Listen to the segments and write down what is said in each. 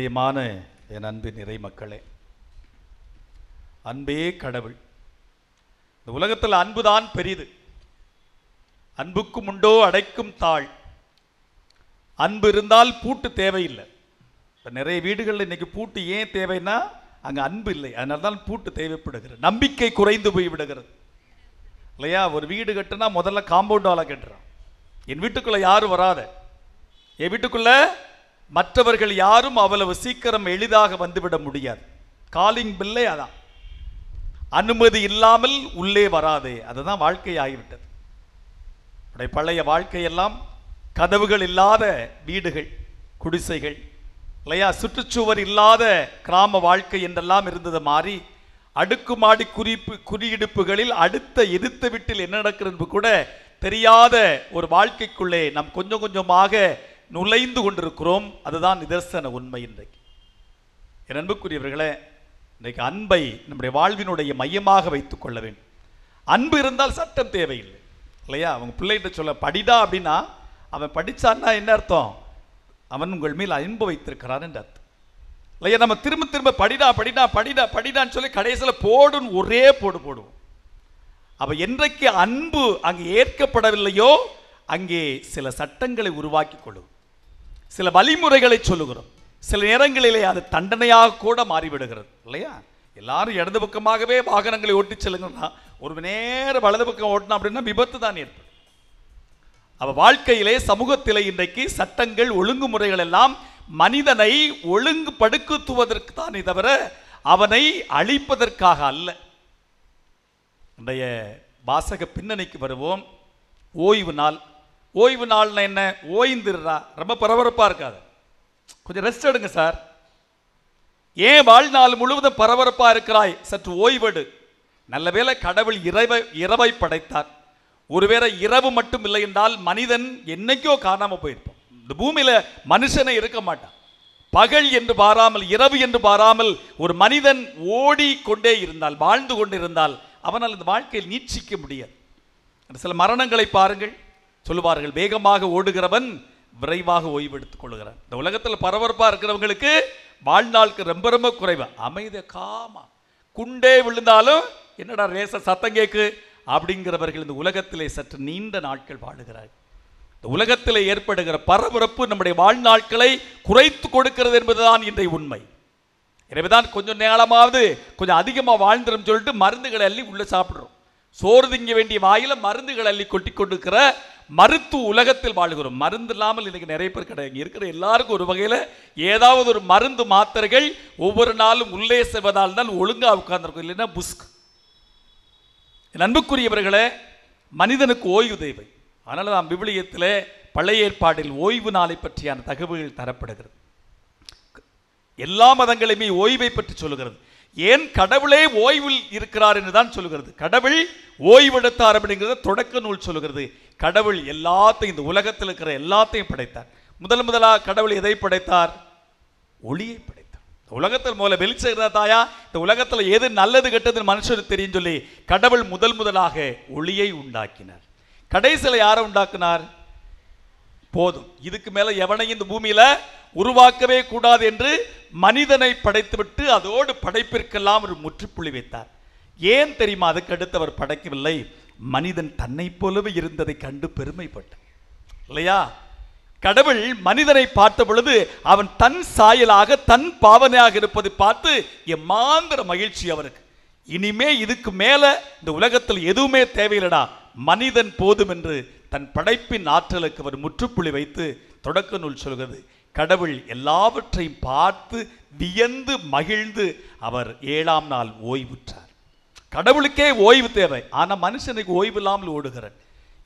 பிரியமான என் அன்பின் நிறை மக்களே, அன்பே கடவுள். இந்த உலகத்தில் அன்புதான் பெரிது. அன்புக்கும் உண்டோ அடைக்கும் தாழ். அன்பு இருந்தால் பூட்டு தேவையில்லை. இப்போ நிறைய வீடுகளில் இன்னைக்கு பூட்டு ஏன் தேவைன்னா அங்கே அன்பு இல்லை, அதனால தான் பூட்டு தேவைப்படுகிறது. நம்பிக்கை குறைந்து போய் விடுகிறது இல்லையா? ஒரு வீடு கட்டுனா முதல்ல காம்பவுண்ட் வாலை கட்டுறான். என் வீட்டுக்குள்ள யாரும் வராத, என் வீட்டுக்குள்ள மற்றவர்கள் யாரும் அவ்வளவு சீக்கிரம் எளிதாக வந்துவிட முடியாது. காலிங் பில்லே அதான், அனுமதி இல்லாமல் உள்ளே வராதே. அதுதான் வாழ்க்கை ஆகிவிட்டது. பழைய வாழ்க்கையெல்லாம் கதவுகள் இல்லாத வீடுகள், குடிசைகள் இல்லையா, சுற்றுச்சுவர் இல்லாத கிராம வாழ்க்கை என்றெல்லாம் இருந்தது மாறி அடுக்குமாடி குடியிருப்புகளில் அடுத்த எதிர்த்த வீட்டில் என்ன நடக்கிறது கூட தெரியாத ஒரு வாழ்க்கைக்குள்ளே நாம் கொஞ்சம் கொஞ்சமாக நுழைந்து கொண்டிருக்கிறோம். அதுதான் நிதர்சன உண்மை. இன்றைக்கு என் அன்புக்குரியவர்களே, இன்றைக்கு அன்பை நம்முடைய வாழ்வினுடைய மையமாக வைத்துக் கொள்ள வேண்டும். அன்பு இருந்தால் சட்டம் தேவையில்லை இல்லையா? அவங்க பிள்ளைகிட்ட சொல்ல படிடா அப்படின்னா அவன் படித்தான்னா என்ன அர்த்தம்? அவன் உங்கள் மேல் அன்பு வைத்திருக்கிறான் என்று அர்த்தம் இல்லையா? நம்ம திரும்ப திரும்ப படிடா படிடா படிடா படிடான்னு சொல்லி கடைசியில் போடுன்னு ஒரே போடுவோம். அப்ப என்றைக்கு அன்பு அங்கே ஏற்கப்படவில்லையோ அங்கே சில சட்டங்களை உருவாக்கி கொள்ளும், சில வழிமுறைகளை சொல்லுகிறோம். சில நேரங்களிலே அது தண்டனையாக கூட மாறிவிடுகிறது இல்லையா? எல்லாரும் இடது பக்கமாகவே வாகனங்களை ஓட்டி செல்லுங்கன்னா ஒரு நேரம் வலது பக்கம் ஓட்டினா அப்படின்னா விபத்து தான் ஏற்படும். அவ வாழ்க்கையிலே சமூகத்திலே இன்றைக்கு சட்டங்கள் ஒழுங்குமுறைகள் எல்லாம் மனிதனை ஒழுங்குபடுத்துவதற்கு தானே தவிர அவனை அழிப்பதற்காக அல்ல. இன்றைய வாசக பின்னணிக்கு வருவோம். ஓய்வு நாள். ஓய்வு நாள்னா என்ன? ஓய்ந்துடுறா, ரொம்ப பரபரப்பாக இருக்காது, கொஞ்சம் ரெஸ்ட் எடுங்க சார். ஏன் வாழ்நாள் முழுவதும் பரபரப்பாக இருக்கிறாய்? சற்று ஓய்வெடு. நல்ல வேளை கடவுள் இரவை படைத்தார். ஒருவேளை இரவு மட்டும் இல்லை என்றால் மனிதன் என்னைக்கோ காணாமல் போயிருப்பான். இந்த பூமியில மனுஷனே இருக்க மாட்டான். பகல் என்று பாராமல் இரவு என்று பாராமல் ஒரு மனிதன் ஓடிக்கொண்டே இருந்தால், வாழ்ந்து கொண்டிருந்தால் அவனால் இந்த வாழ்க்கையில் நீட்சிக்க முடியாது. சில மரணங்களை பாருங்கள், சொல்லுவார்கள் வேகமாக ஓடுகிறவன் விரைவாக ஓய்வு எடுத்துக் கொள்கிறான். இந்த உலகத்தில் பரபரப்பாக இருக்கிறவங்களுக்கு வாழ்நாளுக்கு ரொம்ப ரொம்ப குறைவு. அமைதி காமா, குண்டே விழுந்தாலும் என்னடா ரேச சத்தம் கேக்கு அப்படிங்கிறவர்கள் இந்த உலகத்திலே சற்று நீண்ட நாட்கள் வாழுகிறார்கள். இந்த உலகத்தில் ஏற்படுகிற பரபரப்பு நம்முடைய வாழ்நாட்களை குறைத்து கொடுக்கிறது என்பதுதான் இன்றைய உண்மை. எனவேதான் கொஞ்சம் நேரமாவது கொஞ்சம் அதிகமாக வாழ்ந்துடும் சொல்லிட்டு மருந்துகளை அள்ளி உள்ள சாப்பிட்றோம். சோறு திங்க வேண்டிய வாயில மருந்துகள் அள்ளி கொட்டி கொண்டிருக்கிற மருத்துவ உலகத்தில் வாழ்கிறோம். மருந்து இல்லாமல் இன்னைக்கு நிறைய பேர் கிடையாது. இருக்கிற எல்லாருக்கும் ஒரு வகையில் ஏதாவது ஒரு மருந்து மாத்திரைகள் ஒவ்வொரு நாளும் உள்ளே செல்வதால் தான் ஒழுங்கா உட்கார்ந்துருக்கும், இல்லைன்னா புஸ்க். என் அன்புக்குரியவர்களே, மனிதனுக்கு ஓய்வு தேவை. அதனால நாம் விவிலியத்திலே பழைய ஏற்பாட்டில் ஓய்வு நாளை பற்றியான தகவல்கள் தரப்படுகிறது. எல்லா மதங்களுமே ஓய்வை பற்றி சொல்லுகிறது. ஏன் கடவுளே ஓய்வில் இருக்கிறார் என்று தான் சொல்லுகிறது. கடவுள் ஓய்வெடுத்தார் அப்படிங்கிறத தொடக்க நூல் சொல்லுகிறது. கடவுள் எல்லாத்தையும், இந்த உலகத்தில் இருக்கிற எல்லாத்தையும் படைத்தார். முதலாக கடவுள் எதை படைத்தார்? ஒளியை படைத்தார். உலகத்தில் முதல்ல வெளிச்சம் இருந்தா தாயா இந்த உலகத்தில் எது நல்லது கெட்டதுன்னு மனுஷனுக்கு தெரியும் சொல்லி கடவுள் முதலாக ஒளியை உண்டாக்கினார். கடைசியில் யாரை உண்டாக்கினார்? போதும், இதுக்கு மேல எவனையும் இந்த பூமியில உருவாக்கவே கூடாது என்று மனிதனை படைத்துவிட்டு அதோடு படைப்பிற்கெல்லாம் ஒரு முற்றுப்புள்ளி வைத்தார். ஏன் தெரியுமா? அதுக்கு அடுத்து அவர் படைக்கவில்லை. மனிதன் தன்னை போலவே இருந்ததை கண்டு பெருமைப்பட்டார் இல்லையா? கடவுள் மனிதனை பார்த்த பொழுது அவன் தன் சாயலாக தன் பாவனையாக இருப்பதை பார்த்து எம்மாந்திர மகிழ்ச்சி அவருக்கு. இனிமே இதுக்கு மேல இந்த உலகத்தில் எதுவுமே தேவையில்லடா, மனிதன் போதும் என்று தன் படைப்பின் ஆற்றலுக்கு அவர் முற்றுப்புள்ளி வைத்து தொடக்க நூல் சொல்கிறது. கடவுள் எல்லாவற்றையும் பார்த்து வியந்து மகிழ்ந்து அவர் 7ஆம் நாள் ஓய்வுற்றார். கடவுளுக்கே ஓய்வு தேவை, ஆனால் மனுஷனுக்கு ஓய்வு இல்லாமல் ஓடுகிறார்.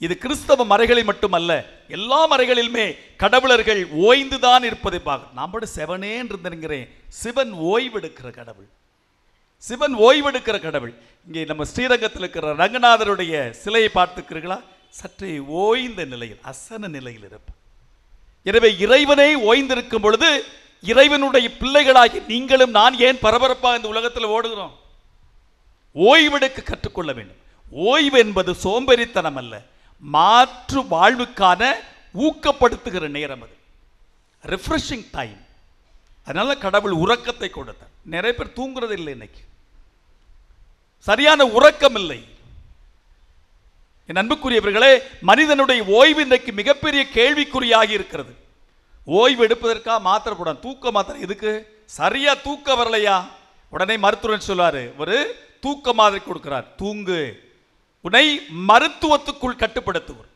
இது கிறிஸ்தவ மறைகளில் மட்டுமல்ல, எல்லா மறைகளிலுமே கடவுளர்கள் ஓய்ந்துதான் இருப்பதை பார்க்க. நம்மளோட செவனேன்னு இருந்துங்கிறேன். சிவன் ஓய்வெடுக்கிற கடவுள், சிவன் ஓய்வெடுக்கிற கடவுள். இங்கே நம்ம ஸ்ரீரங்கத்தில் இருக்கிற ரங்கநாதருடைய சிலையை பார்த்துக்கிறீர்களா? சற்றே ஓய்ந்த நிலையில், அசன நிலையில் இருப்பார். எனவே இறைவனை ஓய்ந்திருக்கும் பொழுது இறைவனுடைய பிள்ளைகளாகி நீங்களும் நான் ஏன் பரபரப்பாக இந்த உலகத்தில் ஓடுகிறோம்? ஓய்வெடுக்க கற்றுக்கொள்ள வேண்டும். ஓய்வு என்பது சோம்பேறித்தனம் அல்ல, மாற்று வாழ்வுக்கான ஊக்கப்படுத்துகிற நேரம். அது ரிஃப்ரெஷிங் டைம். அதனால கடவுள் உறக்கத்தை கொடுத்தார். நிறைய பேர் தூங்குறது இல்லை, இன்னைக்கு சரியான உறக்கம் இல்லை. என் அன்புக்குரியவர்களே, மனிதனுடைய ஓய்வு இன்றைக்கு மிகப்பெரிய கேள்விக்குறியாகி இருக்கிறது. ஓய்வு எடுப்பதற்காக மாத்திரை போட, தூக்க மாத்திரை எதுக்கு? சரியா தூக்க வரலையா, உடனே மருத்துவர் சொல்லுவாரு, ஒரு தூக்க மாத்திரை கொடுக்கிறார், தூங்கு. உன்னை மருத்துவத்துக்குள் கட்டுப்படுத்துவார்.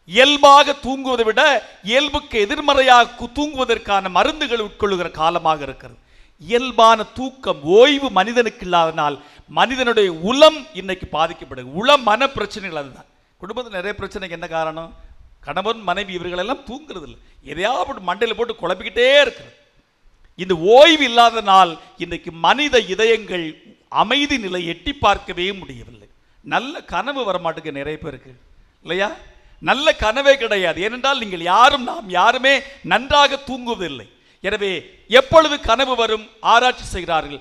இயல்பாக தூங்குவதை விட இயல்புக்கு எதிர்மறையாக தூங்குவதற்கான மருந்துகள் உட்கொள்ளுகிற காலமாக இருக்கிறது. இயல்பான தூக்கம், ஓய்வு மனிதனுக்கு இல்லாதனால் மனிதனுடைய உளம் இன்னைக்கு பாதிக்கப்படுது. உள மன பிரச்சனைகள் அதுதான். குடும்பத்தில் நிறைய பிரச்சனைக்கு என்ன காரணம்? கணவன் மனைவி இவர்களெல்லாம் தூங்குறது இல்லை, எதையாவது மண்டையில் போட்டு குழப்பிக்கிட்டே இருக்கிறது. இந்த ஓய்வு இல்லாதனால் இன்னைக்கு மனித இதயங்கள் அமைதி நிலை எட்டி பார்க்கவே முடியவில்லை. நல்ல கனவு வரமாட்டுக்கு நிறைய பேருக்கு இல்லையா? நல்ல கனவே கிடையாது. ஏனென்றால் நீங்கள் யாரும், நாம் யாருமே நன்றாக தூங்குவதில்லை. எனவே எப்பொழுது கனவு வரும்? ஆராய்ச்சி செய்கிறார்கள்.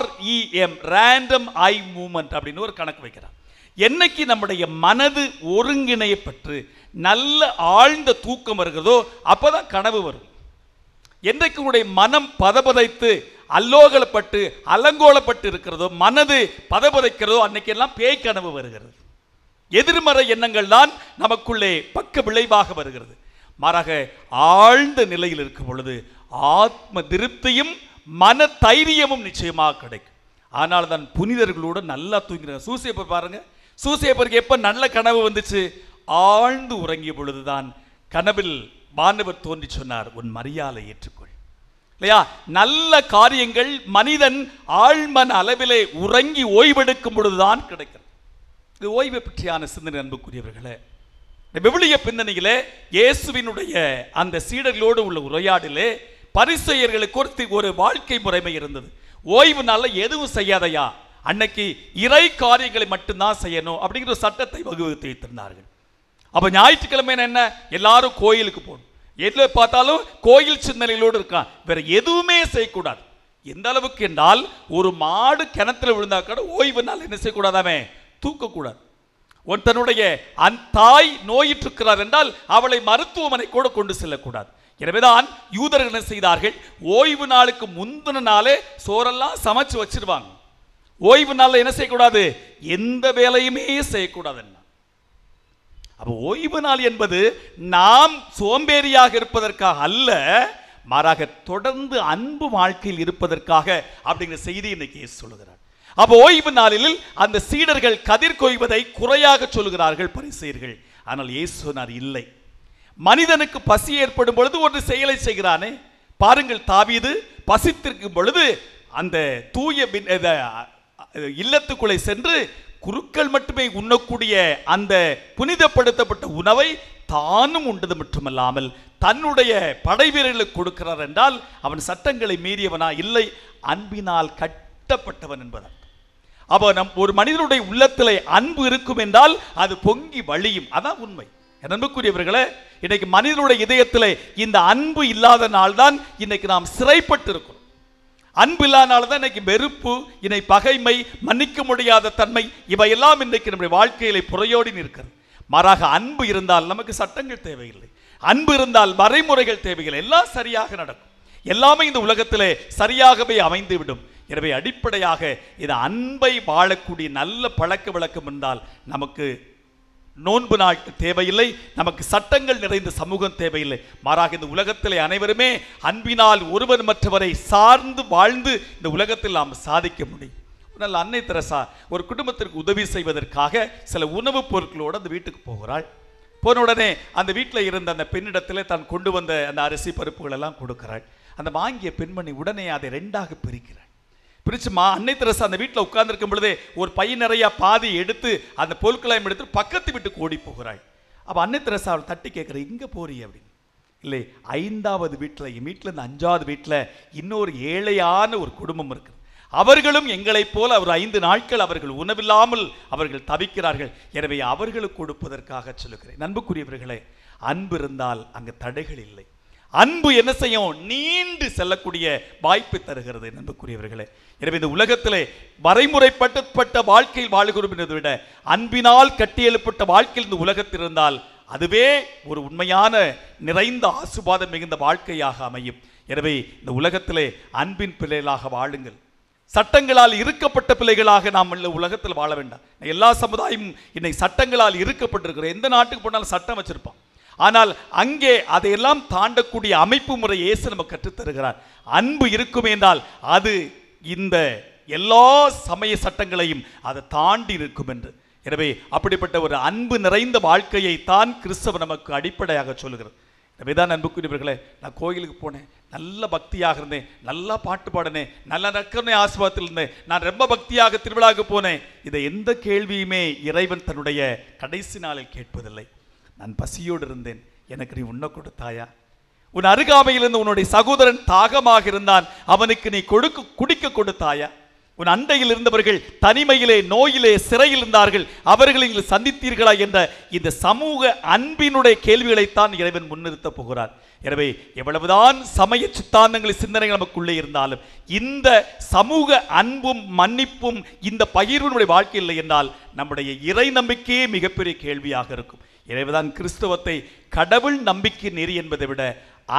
REM, ரேண்டம் ஐ மூவ்மெண்ட் அப்படின்னு ஒரு கணக்கு வைக்கிறார். என்னைக்கு நம்முடைய மனது ஒருங்கிணையப்பட்டு நல்ல ஆழ்ந்த தூக்கம் வருகிறதோ அப்பதான் கனவு வரும். என்றைக்கு உங்களுடைய மனம் பதபதைத்து அல்லோகலப்பட்டு அலங்கோலப்பட்டு இருக்கிறதோ, மனது பதபதைக்கிறதோ, அன்னைக்கெல்லாம் பேய் கனவு வருகிறது. எதிர்மறை எண்ணங்கள் தான் நமக்குள்ளே பக்க விளைவாக வருகிறது. மாறாக ஆழ்ந்த நிலையில் இருக்கும் பொழுது ஆத்ம திருப்தியும் மன தைரியமும் நிச்சயமாக கிடைக்கும். ஆனால் தான் புனிதர்களோடு நல்லா தூங்கினார். சூசையப்பர் பாருங்க, சூசையப்பருக்கு எப்ப நல்ல கனவு வந்துச்சு? ஆழ்ந்து உறங்கிய பொழுதுதான் கனவில் வானவர் தோன்றி சொன்னார், உன் மரியாதை ஏற்றுக்கொள். இல்லையா? நல்ல காரியங்கள் மனிதன் ஆழ்மன அளவிலே உறங்கி ஓய்வெடுக்கும் பொழுதுதான் கிடைக்கிறது. இது ஓய்வை பற்றியான சிந்தனை. அன்புக்குரியவர்களே, விவிலிய பின்னணியிலே இயேசுவினுடைய அந்த சீடர்களோடு உள்ள உரையாடலே பரிசேயர்களுக்கு ஒரு வாழ்க்கை முறைமை இருந்தது. ஓய்வு நாள்ல எதுவும் செய்யாதையா, அன்னைக்கு இறை காரியங்களை மட்டும்தான் செய்யணும் அப்படிங்கிற சட்டத்தை வகுத்து வைத்திருந்தார்கள். அப்ப ஞாயிற்றுக்கிழமை என்ன, எல்லாரும் கோயிலுக்கு போகணும். எதுல பார்த்தாலும் கோயில் சிந்தனைகளோடு இருக்கான், வேற எதுவுமே செய்யக்கூடாது. எந்த அளவுக்கு என்றால், ஒரு மாடு கிணத்துல விழுந்தா கூட ஓய்வு நாள் என்ன செய்யக்கூடாதாமே, தூக்கக்கூடாது. தன்னுடைய தாய் நோயிட்டிருக்கிறார் என்றால் அவளை மருத்துவமனை கூட கொண்டு செல்லக்கூடாது. எனவேதான் யூதர்கள் என்ன செய்தார்கள், ஓய்வு நாளுக்கு முந்தின நாளே சோறெல்லாம் சமைச்சு வச்சிருவாங்க. ஓய்வு நாளில் என்ன செய்யக்கூடாது, எந்த வேலையுமே செய்யக்கூடாது. அப்போ ஓய்வு நாள் என்பது நாம் சோம்பேறியாக இருப்பதற்காக அல்ல, மாறாக தொடர்ந்து அன்பு வாழ்க்கையில் இருப்பதற்காக அப்படிங்கிற செய்தி இன்னைக்கு சொல்லுகிறார். அப்போ ஓய்வு நாளில் அந்த சீடர்கள் கதிர் கொய்வதை குறையாக சொல்லுகிறார்கள் பரிசேயர்கள். ஆனால் இயேசு சொன்னார், இல்லை, மனிதனுக்கு பசி ஏற்படும் பொழுது ஒரு செயலை செய்கிறானே. பாருங்கள், தாவீது பசித்திருக்கும் பொழுது அந்த தூய இல்லத்துக்குள்ளே சென்று குருக்கள் மட்டுமே உண்ணக்கூடிய அந்த புனிதப்படுத்தப்பட்ட உணவை தானும் உண்டது மட்டுமல்லாமல் தன்னுடைய படை வீரர்களுக்கு கொடுக்கிறார் என்றால் அவன் சட்டங்களை மீறியவனா? இல்லை, அன்பினால் கட்டப்பட்டவன் என்பதன். அப்போ ஒரு மனிதனுடைய உள்ளத்திலே அன்பு இருக்கும் என்றால் அது பொங்கி வழியும். அதான் உண்மை. அன்புக்குரியவர்களே, இன்னைக்கு மனிதனுடைய இதயத்திலே இந்த அன்பு இல்லாத நாள்தான் இன்னைக்கு நாம் சிறைப்பட்டு இருக்கிறோம். அன்பு இல்லாதனால தான் இன்னைக்கு வெறுப்பு, இன்னைக்கு பகைமை, மன்னிக்க முடியாத தன்மை, இவையெல்லாம் இன்றைக்கு நம்முடைய வாழ்க்கையிலே புறையோடி நிற்கிறது. மாறாக அன்பு இருந்தால் நமக்கு சட்டங்கள் தேவையில்லை, அன்பு இருந்தால் வரைமுறைகள் தேவையில்லை, எல்லாம் சரியாக நடக்கும். எல்லாமே இந்த உலகத்திலே சரியாகவே அமைந்து விடும். எனவே அடிப்படையாக இது அன்பை வாழக்கூடிய நல்ல பழக்க வழக்கம் என்றால் நமக்கு நோன்பு நாள் தேவையில்லை, நமக்கு சட்டங்கள் நிறைந்த சமூகம் தேவையில்லை. மாறாக இந்த உலகத்திலே அனைவருமே அன்பினால் ஒருவர் மற்றவரை சார்ந்து வாழ்ந்து இந்த உலகத்தில் நாம் சாதிக்க முடியும். நல்ல அன்னை தெரசா ஒரு குடும்பத்திற்கு உதவி செய்வதற்காக சில உணவுப் பொருட்களோடு அந்த வீட்டுக்கு போகிறாள். போன உடனே அந்த வீட்டில் இருந்த அந்த பெண்ணிடத்தில் தான் கொண்டு வந்த அந்த அரிசி பருப்புகள் எல்லாம் கொடுக்கிறாள். அந்த வாங்கிய பெண்மணி உடனே அதை ரெண்டாக பிரிக்கிறாள். பிரிச்சுமா அன்னை தெரசா அந்த வீட்டில் உட்கார்ந்துருக்கும் பொழுதே ஒரு பை நிறைய பாதி எடுத்து அந்த பொருட்களையும் எடுத்து பக்கத்து வீட்டுக்கு ஓடி போகிறாள். அப்போ அன்னை தெரசா அவள் தட்டி கேட்குற, இங்கே போறீ அப்படின்னு. இல்லை, 5வது வீட்டில், என் வீட்டில் இந்த 5வது வீட்டில் இன்னொரு ஏழையான ஒரு குடும்பம் இருக்குது. அவர்களும் எங்களைப் போல ஒரு 5 நாட்கள் அவர்கள் உணவில்லாமல் அவர்கள் தவிக்கிறார்கள். எனவே அவர்களுக்கு கொடுப்பதற்காக சொல்லுகிறேன். அன்புக்குரியவர்களே, அன்பு இருந்தால் அங்கு தடைகள் இல்லை. அன்பு என்ன செய்யும், நீண்டு செல்லக்கூடிய வாய்ப்பை தருகிறது. அன்புக்குரியவர்களே, எனவே இந்த உலகத்திலே வரைமுறைப்பட்ட வாழ்க்கையில் வாழ்கிறோம் என்பதை விட அன்பினால் கட்டியெழுப்பட்ட வாழ்க்கையில் இந்த உலகத்தில் இருந்தால் அதுவே ஒரு உண்மையான நிறைந்த ஆசீர்வாதம் மிகுந்த வாழ்க்கையாக அமையும். எனவே இந்த உலகத்திலே அன்பின் பிள்ளைகளாக வாழுங்கள். சட்டங்களால் இருக்கப்பட்ட பிள்ளைகளாக நாம் உலகத்தில் வாழ வேண்டாம். எல்லா சமுதாயமும் இன்னைக்கு சட்டங்களால் இருக்கப்பட்டிருக்கிற, எந்த நாட்டுக்கு போனாலும் சட்டம் வச்சிருப்பான். ஆனால் அங்கே அதையெல்லாம் தாண்டக்கூடிய அமைப்பு முறை இயேசு நமக்கு கற்றுத்தருகிறார். அன்பு இருக்கும் என்றால் அது இந்த எல்லா சமய சட்டங்களையும் அதை தாண்டி இருக்கும் என்று. எனவே அப்படிப்பட்ட ஒரு அன்பு நிறைந்த வாழ்க்கையை தான் கிறிஸ்தவ நமக்கு அடிப்படையாக சொல்லுகிறது. எனவேதான் அன்புக்குரியவர்களே, நான் கோயிலுக்கு போனேன், நல்ல பக்தியாக இருந்தேன், நல்லா பாட்டு பாடினேன், நல்ல நற்கருணை ஆசீர்வாதத்தில் இருந்தேன், நான் ரொம்ப பக்தியாக திருவிழாவுக்கு போனேன். இதை எந்த கேள்வியுமே இறைவன் தன்னுடைய கடைசி நாளில் கேட்பதில்லை. நான் பசியோடு இருந்தேன், எனக்கு நீ உண்ண கொடுத்தாயா? உன் அருகாமையிலிருந்து உன்னுடைய சகோதரன் தாகமாக இருந்தான், அவனுக்கு நீ குடிக்க கொடுத்தாயா? உன் அண்டையில் இருந்தவர்கள் தனிமையிலே, நோயிலே, சிறையில் இருந்தார்கள், அவர்களை நீங்கள் சந்தித்தீர்களா என்ற இந்த சமூக அன்பினுடைய கேள்விகளைத்தான் இறைவன் முன்னிறுத்த போகிறார். எனவே எவ்வளவுதான் சமய சித்தாந்தங்கள் சிந்தனைகள் நமக்குள்ளே இருந்தாலும் இந்த சமூக அன்பும் மன்னிப்பும் இந்த பகிர்வினுடைய வாழ்க்கை இல்லை என்றால் நம்முடைய இறை நம்பிக்கையே மிகப்பெரிய கேள்வியாக இருக்கும். எனவேதான் கிறிஸ்தவத்தை கடவுள் நம்பிக்கை நெறி என்பதை விட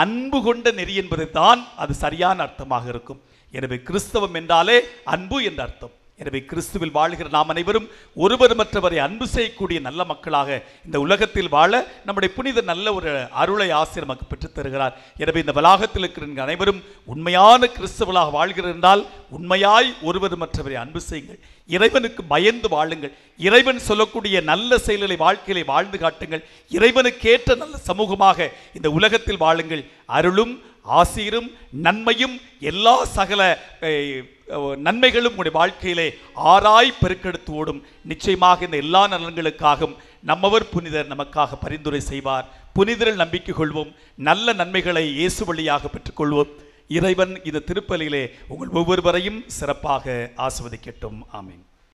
அன்பு கொண்ட நெறி என்பதை தான் அது சரியான அர்த்தமாக இருக்கும். எனவே கிறிஸ்தவம் என்றாலே அன்பு என்ற அர்த்தம். எனவே கிறிஸ்துவில் வாழ்கிற நாம் அனைவரும் ஒருவர் மற்றவரை அன்பு செய்யக்கூடிய நல்ல மக்களாக இந்த உலகத்தில் வாழ நம்முடைய புனித நல்ல ஒரு அருளை ஆசிரியர் நமக்கு பெற்றுத் தருகிறார். எனவே இந்த வளாகத்தில் இருக்கிற அனைவரும் உண்மையான கிறிஸ்தவர்களாக வாழ்கிறார் என்றால் உண்மையாய் ஒருவர் மற்றவரை அன்பு செய்யுங்கள், இறைவனுக்கு பயந்து வாழுங்கள், இறைவன் சொல்லக்கூடிய நல்ல செயல்களை வாழ்க்கையிலே வாழ்ந்து காட்டுங்கள், இறைவனுக்கேற்ற நல்ல சமூகமாக இந்த உலகத்தில் வாழுங்கள். அருளும் ஆசீரும் நன்மையும் எல்லா சகல நன்மைகளும் உங்களுடைய வாழ்க்கையிலே ஆராய் பெருக்கெடுத்து ஓடும். நிச்சயமாக இந்த எல்லா நலன்களுக்காகவும் நம்மவர் புனிதர் நமக்காக பரிந்துரை செய்வார். புனிதரில் நம்பிக்கை கொள்வோம், நல்ல நன்மைகளை இயேசு வழியாக பெற்றுக்கொள்வோம். இறைவன் இந்த திருப்பலியிலே உங்கள் ஒவ்வொருவரையும் சிறப்பாக ஆசீர்வதிக்கட்டும். ஆமீன்.